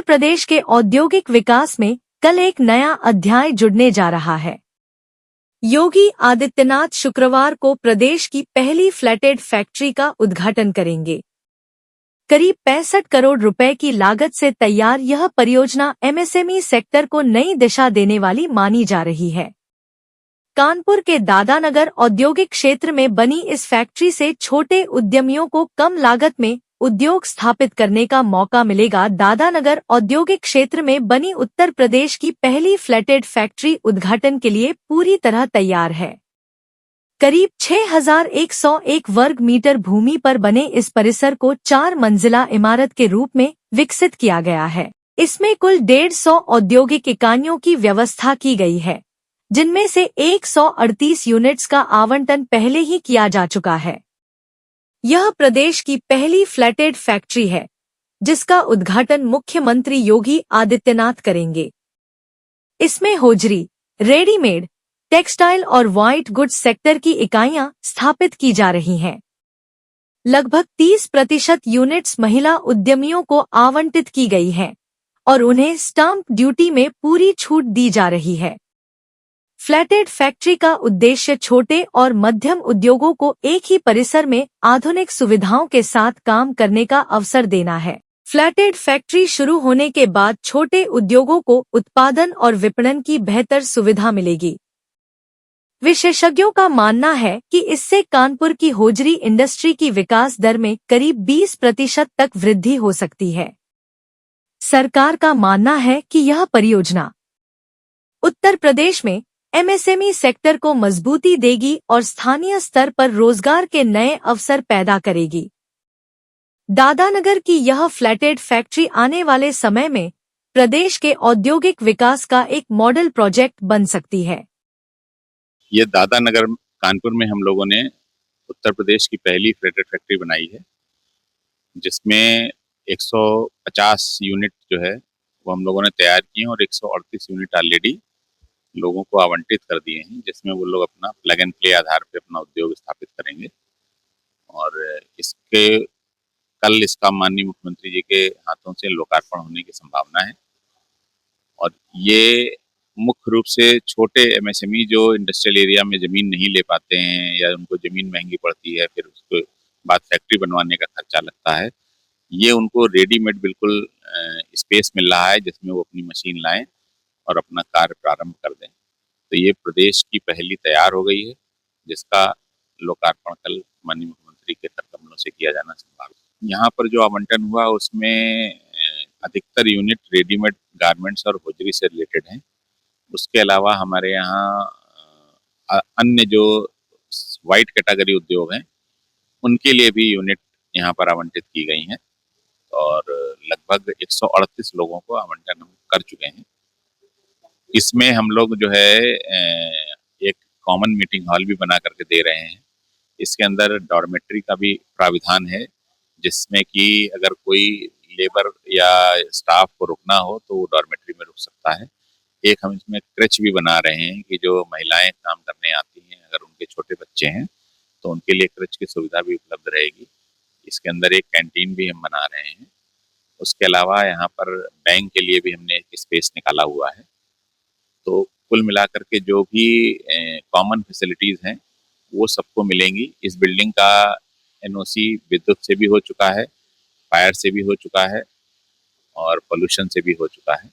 प्रदेश के औद्योगिक विकास में कल एक नया अध्याय जुड़ने जा रहा है। योगी आदित्यनाथ शुक्रवार को प्रदेश की पहली फ्लैटेड फैक्ट्री का उद्घाटन करेंगे। करीब 65 करोड़ रुपए की लागत से तैयार यह परियोजना एमएसएमई सेक्टर को नई दिशा देने वाली मानी जा रही है। कानपुर के दादानगर औद्योगिक क्षेत्र में बनी इस फैक्ट्री से छोटे उद्यमियों को कम लागत में उद्योग स्थापित करने का मौका मिलेगा। दादानगर औद्योगिक क्षेत्र में बनी उत्तर प्रदेश की पहली फ्लैटेड फैक्ट्री उद्घाटन के लिए पूरी तरह तैयार है। करीब 6101 वर्ग मीटर भूमि पर बने इस परिसर को 4 मंजिला इमारत के रूप में विकसित किया गया है। इसमें कुल 150 औद्योगिक इकाइयों की व्यवस्था की गई है, जिनमें से 138 यूनिट्स का आवंटन पहले ही किया जा चुका है। यह प्रदेश की पहली फ्लैटेड फैक्ट्री है, जिसका उद्घाटन मुख्यमंत्री योगी आदित्यनाथ करेंगे। इसमें होजरी, रेडीमेड, टेक्सटाइल और व्हाइट गुड्स सेक्टर की इकाइयां स्थापित की जा रही हैं। लगभग 30% यूनिट्स महिला उद्यमियों को आवंटित की गई हैं और उन्हें स्टाम्प ड्यूटी में पूरी छूट दी जा रही है। फ्लैटेड फैक्ट्री का उद्देश्य छोटे और मध्यम उद्योगों को एक ही परिसर में आधुनिक सुविधाओं के साथ काम करने का अवसर देना है। फ्लैटेड फैक्ट्री शुरू होने के बाद छोटे उद्योगों को उत्पादन और विपणन की बेहतर सुविधा मिलेगी। विशेषज्ञों का मानना है कि इससे कानपुर की होजरी इंडस्ट्री की विकास दर में करीब 20% तक वृद्धि हो सकती है। सरकार का मानना है कि यह परियोजना उत्तर प्रदेश में एमएसएमई सेक्टर को मजबूती देगी और स्थानीय स्तर पर रोजगार के नए अवसर पैदा करेगी। दादानगर की यह फ्लैटेड फैक्ट्री आने वाले समय में प्रदेश के औद्योगिक विकास का एक मॉडल प्रोजेक्ट बन सकती है। ये दादानगर कानपुर में हम लोगों ने उत्तर प्रदेश की पहली फ्लैटेड फैक्ट्री बनाई है, जिसमें 150 यूनिट जो है वो हम लोगों ने तैयार किए हैं और 138 यूनिट ऑलरेडी लोगों को आवंटित कर दिए हैं, जिसमें वो लोग अपना प्लग एंड प्ले आधार पे अपना उद्योग स्थापित करेंगे। और कल इसका माननीय मुख्यमंत्री जी के हाथों से लोकार्पण होने की संभावना है। और ये मुख्य रूप से छोटे एमएसएमई जो इंडस्ट्रियल एरिया में ज़मीन नहीं ले पाते हैं या उनको ज़मीन महंगी पड़ती है, फिर उसके बाद फैक्ट्री बनवाने का खर्चा लगता है, ये उनको रेडीमेड बिल्कुल स्पेस मिल रहा है जिसमें वो अपनी मशीन लाएं और अपना कार्य प्रारंभ कर दें। तो ये प्रदेश की पहली तैयार हो गई है, जिसका लोकार्पण कल माननीय मुख्यमंत्री के कर कमलों से किया जाना संभव है। यहाँ पर जो आवंटन हुआ उसमें अधिकतर यूनिट रेडीमेड गारमेंट्स और होजरी से रिलेटेड हैं। उसके अलावा हमारे यहाँ अन्य जो वाइट कैटेगरी उद्योग हैं उनके लिए भी यूनिट यहाँ पर आवंटित की गई हैं और लगभग 138 लोगों को आवंटन हम कर चुके हैं। इसमें हम लोग जो है एक कॉमन मीटिंग हॉल भी बना करके दे रहे हैं। इसके अंदर डॉर्मेट्री का भी प्राविधान है, जिसमें कि अगर कोई लेबर या स्टाफ को रुकना हो तो वो डॉर्मेट्री में रुक सकता है। एक हम इसमें क्रच भी बना रहे हैं कि जो महिलाएं काम करने आती हैं, अगर उनके छोटे बच्चे हैं तो उनके लिए क्रच की सुविधा भी उपलब्ध रहेगी। इसके अंदर एक कैंटीन भी हम बना रहे हैं। उसके अलावा यहाँ पर बैंक के लिए भी हमने एक स्पेस निकाला हुआ है। तो कुल मिलाकर के जो भी कॉमन फैसिलिटीज़ हैं वो सबको मिलेंगी। इस बिल्डिंग का एनओसी विद्युत से भी हो चुका है, फायर से भी हो चुका है और पोल्यूशन से भी हो चुका है।